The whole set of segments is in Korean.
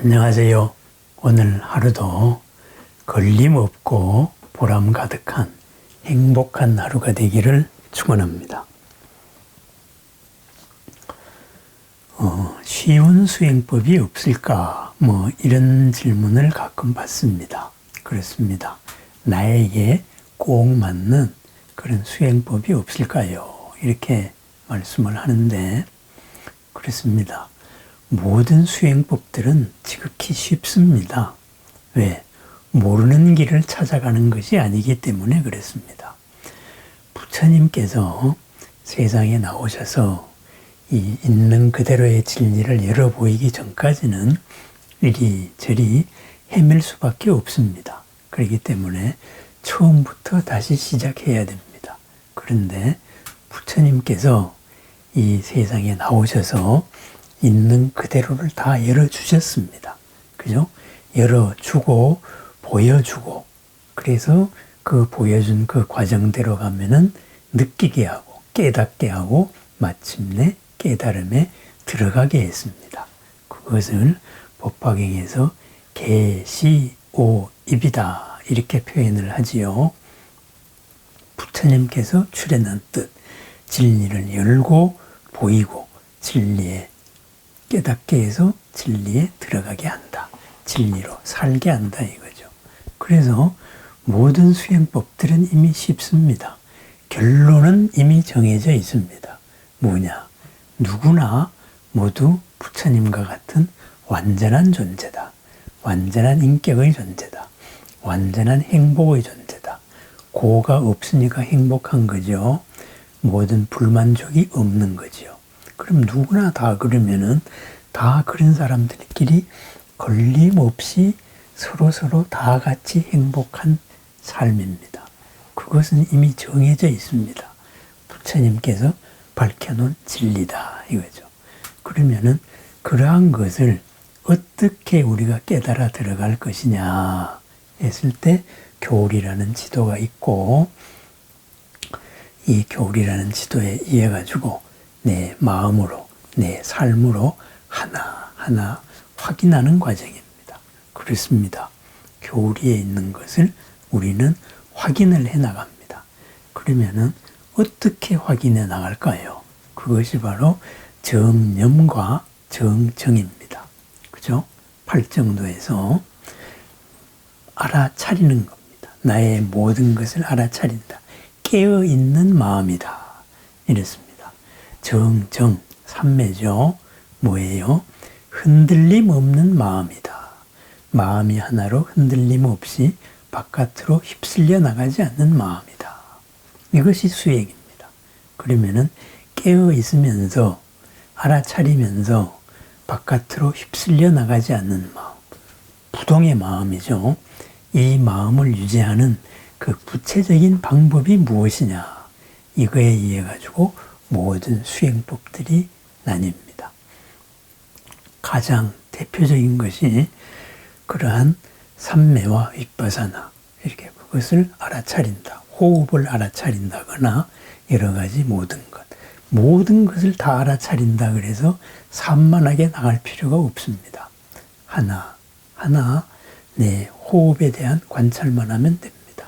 안녕하세요. 오늘 하루도 걸림없고 보람 가득한 행복한 하루가 되기를 축원합니다. 쉬운 수행법이 없을까? 이런 질문을 가끔 받습니다. 그렇습니다. 나에게 꼭 맞는 그런 수행법이 없을까요? 이렇게 말씀을 하는데 그렇습니다. 모든 수행법들은 지극히 쉽습니다. 왜? 모르는 길을 찾아가는 것이 아니기 때문에 그렇습니다. 부처님께서 세상에 나오셔서 이 있는 그대로의 진리를 열어 보이기 전까지는 이리저리 헤맬 수밖에 없습니다. 그렇기 때문에 처음부터 다시 시작해야 됩니다. 그런데 부처님께서 이 세상에 나오셔서 있는 그대로를 다 열어주셨습니다. 그죠? 열어주고, 보여주고, 그래서 그 보여준 그 과정대로 가면은 느끼게 하고, 깨닫게 하고, 마침내 깨달음에 들어가게 했습니다. 그것을 법화경에서 계시오입이다. 이렇게 표현을 하지요. 부처님께서 출현한 뜻, 진리를 열고, 보이고, 진리에 깨닫게 해서 진리에 들어가게 한다. 진리로 살게 한다 이거죠. 그래서 모든 수행법들은 이미 쉽습니다. 결론은 이미 정해져 있습니다. 뭐냐? 누구나 모두 부처님과 같은 완전한 존재다. 완전한 인격의 존재다. 완전한 행복의 존재다. 고가 없으니까 행복한 거죠. 모든 불만족이 없는 거죠. 그럼 누구나 다 그러면은 다 그런 사람들끼리 걸림없이 서로 다 같이 행복한 삶입니다. 그것은 이미 정해져 있습니다. 부처님께서 밝혀놓은 진리다 이거죠. 그러면은 그러한 것을 어떻게 우리가 깨달아 들어갈 것이냐 했을 때 교리라는 지도가 있고 이 교리라는 지도에 의해 가지고 내 마음으로, 내 삶으로 하나하나 확인하는 과정입니다. 그렇습니다. 교리에 있는 것을 우리는 확인을 해 나갑니다. 그러면은 어떻게 확인해 나갈까요? 그것이 바로 정념과 정정입니다. 그죠? 팔정도에서 알아차리는 겁니다. 나의 모든 것을 알아차린다. 깨어있는 마음이다. 이랬습니다. 정정, 삼매죠. 뭐예요? 흔들림 없는 마음이다. 마음이 하나로 흔들림 없이 바깥으로 휩쓸려 나가지 않는 마음이다. 이것이 수행입니다. 그러면은 깨어 있으면서 알아차리면서 바깥으로 휩쓸려 나가지 않는 마음. 부동의 마음이죠. 이 마음을 유지하는 그 구체적인 방법이 무엇이냐. 이거에 의해 가지고 모든 수행법들이 나뉩니다. 가장 대표적인 것이 그러한 삼매와 윗바사나 이렇게 그것을 알아차린다. 호흡을 알아차린다거나 여러 가지 모든 것을 다 알아차린다 그래서 산만하게 나갈 필요가 없습니다. 하나 내 호흡에 대한 관찰만 하면 됩니다.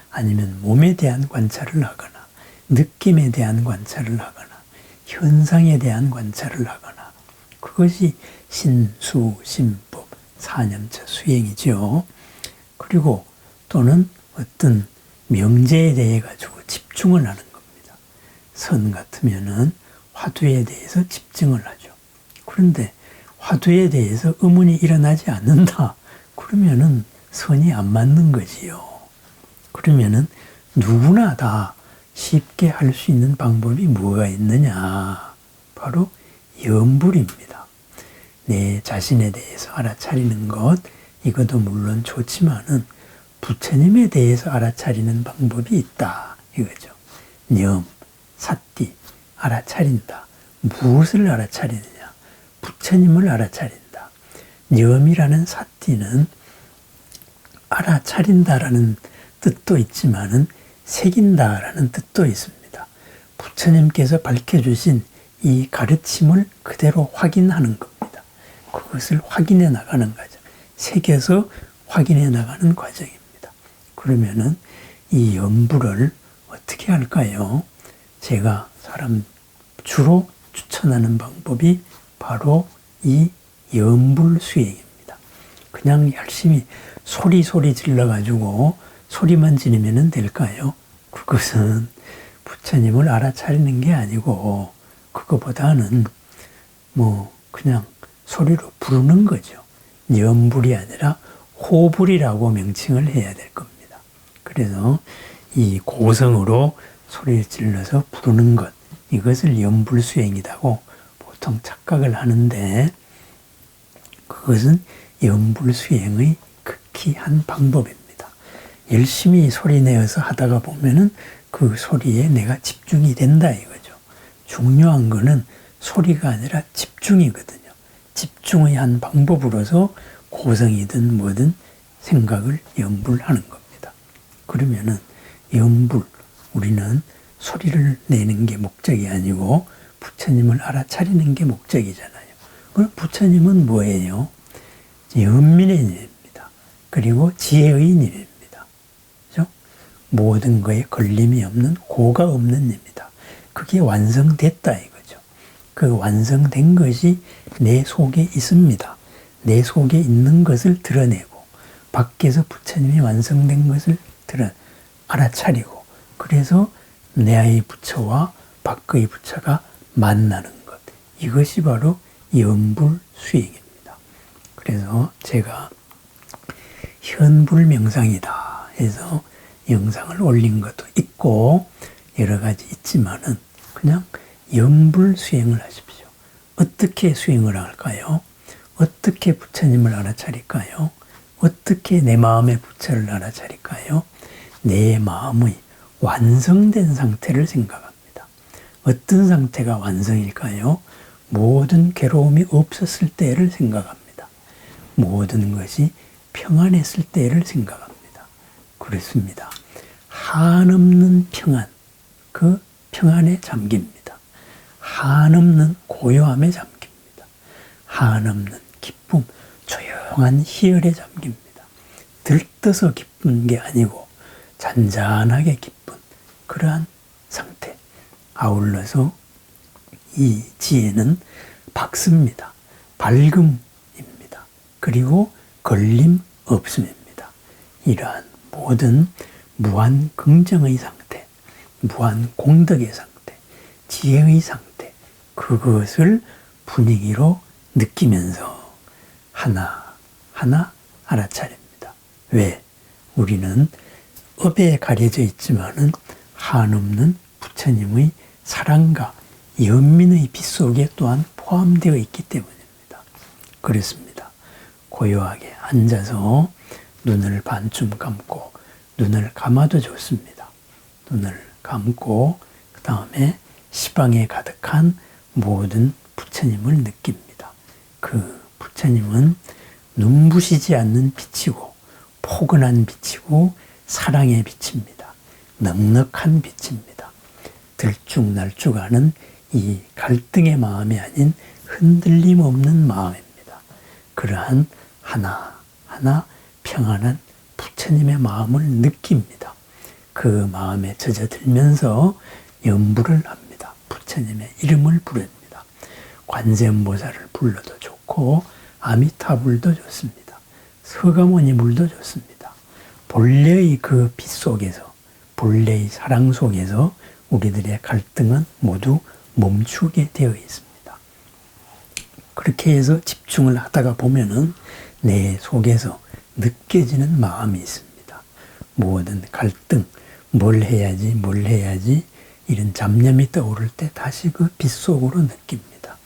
아니면 몸에 대한 관찰을 하거나 느낌에 대한 관찰을 하거나 현상에 대한 관찰을 하거나 그것이 신수심법 사념처 수행이죠. 그리고 또는 어떤 명제에 대해 가지고 집중을 하는 겁니다. 선 같으면은 화두에 대해서 집중을 하죠. 그런데 화두에 대해서 의문이 일어나지 않는다. 그러면은 선이 안 맞는 거지요. 그러면은 누구나 다 쉽게 할 수 있는 방법이 뭐가 있느냐? 바로 염불입니다. 내 자신에 대해서 알아차리는 것, 이것도 물론 좋지만은 부처님에 대해서 알아차리는 방법이 있다. 이거죠. 염, 사띠, 알아차린다. 무엇을 알아차리느냐? 부처님을 알아차린다. 염이라는 사띠는 알아차린다라는 뜻도 있지만은 새긴다라는 뜻도 있습니다. 부처님께서 밝혀주신 이 가르침을 그대로 확인하는 겁니다. 그것을 확인해 나가는 과정, 새겨서 확인해 나가는 과정입니다. 그러면은 이 염불을 어떻게 할까요? 제가 주로 추천하는 방법이 바로 이 염불 수행입니다. 그냥 열심히 소리 질러가지고 소리만 지르면 될까요? 그것은 부처님을 알아차리는 게 아니고 그거보다는 그냥 소리로 부르는 거죠. 염불이 아니라 호불이라고 명칭을 해야 될 겁니다. 그래서 이 고성으로 소리를 질러서 부르는 것, 이것을 염불수행이라고 보통 착각을 하는데 그것은 염불수행의 극히 한 방법입니다. 열심히 소리 내어서 하다가 보면은 그 소리에 내가 집중이 된다 이거죠. 중요한 거는 소리가 아니라 집중이거든요. 집중의 한 방법으로서 고성이든 뭐든 생각을 염불하는 겁니다. 그러면은 염불, 우리는 소리를 내는 게 목적이 아니고 부처님을 알아차리는 게 목적이잖아요. 그럼 부처님은 뭐예요? 연민의 님입니다. 그리고 지혜의 님입니다. 그죠? 모든 거에 걸림이 없는 고가 없는 님이다. 그게 완성됐다 이거죠. 그 완성된 것이 내 속에 있습니다. 내 속에 있는 것을 드러내고 밖에서 부처님이 완성된 것을 알아차리고 그래서 내의 부처와 밖의 부처가 만나는 것. 이것이 바로 염불수행입니다. 그래서 제가 현불명상이다 해서 영상을 올린 것도 있고 여러 가지 있지만은 그냥 염불수행을 하십시오. 어떻게 수행을 할까요? 어떻게 부처님을 알아차릴까요? 어떻게 내 마음의 부처를 알아차릴까요? 내 마음의 완성된 상태를 생각합니다. 어떤 상태가 완성일까요? 모든 괴로움이 없었을 때를 생각합니다. 모든 것이 평안했을 때를 생각합니다. 그렇습니다. 한없는 평안, 그 평안에 잠깁니다. 한없는 고요함에 잠깁니다. 한없는 기쁨, 조용한 희열에 잠깁니다. 들떠서 기쁜 게 아니고 잔잔하게 기쁜 그러한 상태. 아울러서 이 지혜는 박습니다. 밝음입니다. 그리고 걸림 없음입니다. 이러한 모든 무한 긍정의 상태, 무한 공덕의 상태, 지혜의 상태, 그것을 분위기로 느끼면서 하나하나 알아차립니다. 왜? 우리는 업에 가려져 있지만은 한없는 부처님의 사랑과 연민의 빛 속에 또한 포함되어 있기 때문입니다. 그렇습니다. 고요하게 앉아서 눈을 반쯤 감고 눈을 감아도 좋습니다. 눈을 감고 그 다음에 시방에 가득한 모든 부처님을 느낍니다. 그 부처님은 눈부시지 않는 빛이고 포근한 빛이고 사랑의 빛입니다. 넉넉한 빛입니다. 들쭉날쭉하는 이 갈등의 마음이 아닌 흔들림 없는 마음입니다. 그러한 하나하나 평안한 부처님의 마음을 느낍니다. 그 마음에 젖어들면서 염불을 합니다. 부처님의 이름을 부릅니다. 관세음보살을 불러도 좋고 아미타불도 좋습니다. 서가모니 물도 좋습니다. 본래의 그 빛 속에서 본래의 사랑 속에서 우리들의 갈등은 모두 멈추게 되어 있습니다. 그렇게 해서 집중을 하다가 보면은 내 속에서 느껴지는 마음이 있습니다. 모든 갈등, 뭘 해야지 이런 잡념이 떠오를 때 다시 그 빛 속으로 느낍니다.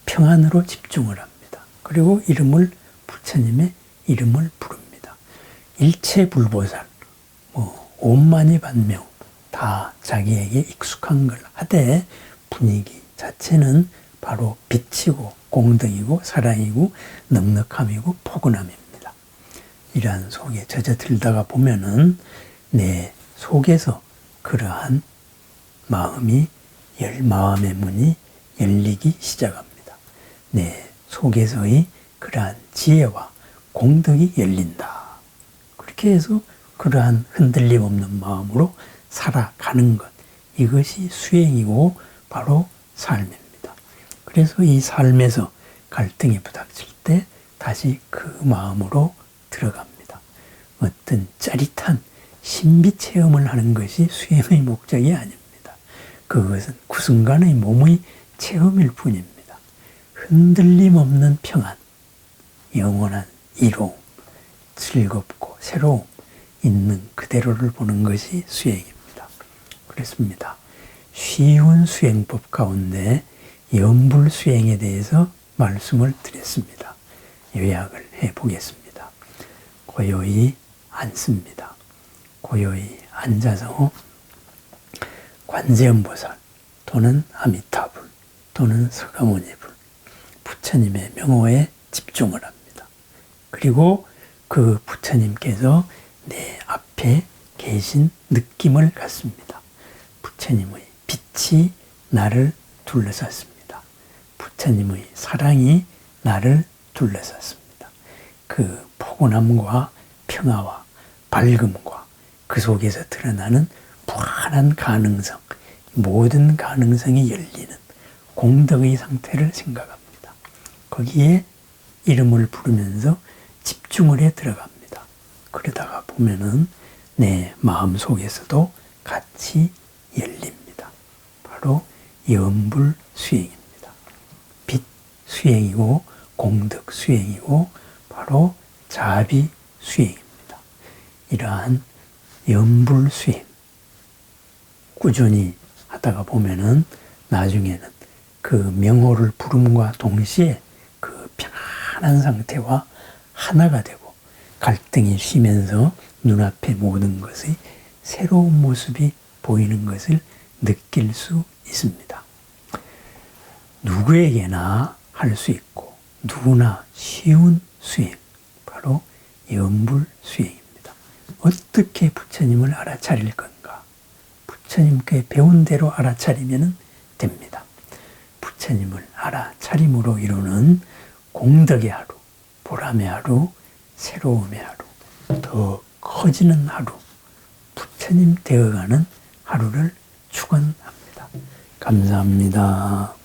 평안으로 집중을 합니다. 그리고 부처님의 이름을 부릅니다. 일체불보살, 온만이반명 다 자기에게 익숙한 걸 하되 분위기 자체는 바로 빛이고 공덕이고 사랑이고 넉넉함이고 포근함입니다. 이러한 속에 젖어들다가 보면은 내 속에서 그러한 마음의 문이 열리기 시작합니다. 내 속에서의 그러한 지혜와 공덕이 열린다. 그렇게 해서 그러한 흔들림 없는 마음으로 살아가는 것, 이것이 수행이고 바로 삶입니다. 그래서 이 삶에서 갈등이 부닥칠 때 다시 그 마음으로 들어갑니다. 어떤 짜릿한 신비 체험을 하는 것이 수행의 목적이 아닙니다. 그것은 그 순간의 몸의 체험일 뿐입니다. 흔들림 없는 평안, 영원한 이로움, 즐겁고 새로움 있는 그대로를 보는 것이 수행입니다. 그렇습니다. 쉬운 수행법 가운데 염불 수행에 대해서 말씀을 드렸습니다. 요약을 해보겠습니다. 고요히 앉습니다. 고요히 앉아서 관세음보살 또는 아미타불 또는 서가모니불 부처님의 명호에 집중을 합니다. 그리고 그 부처님께서 내 앞에 계신 느낌을 갖습니다. 부처님의 빛이 나를 둘러쌌습니다. 부처님의 사랑이 나를 둘러쌌습니다. 그 포근함과 평화와 밝음과 그 속에서 드러나는 무한한 가능성, 모든 가능성이 열리는 공덕의 상태를 생각합니다. 거기에 이름을 부르면서 집중을 해 들어갑니다. 그러다가 보면은 내 마음 속에서도 같이 열립니다. 바로 염불 수행입니다. 빛 수행이고 공덕 수행이고 바로 자비 수행입니다. 이러한 염불 수행 꾸준히 하다가 보면은 나중에는 그 명호를 부름과 동시에 그 편안한 상태와 하나가 되고 갈등이 쉬면서 눈앞의 모든 것의 새로운 모습이 보이는 것을 느낄 수 있습니다. 누구에게나 할 수 있고 누구나 쉬운 수행, 바로 염불 수행입니다. 어떻게 부처님을 알아차릴 건가? 부처님께 배운 대로 알아차리면 됩니다. 부처님을 알아차림으로 이루는 공덕의 하루, 보람의 하루, 새로움의 하루, 더 커지는 하루, 부처님 되어가는 하루를 축원합니다. 감사합니다.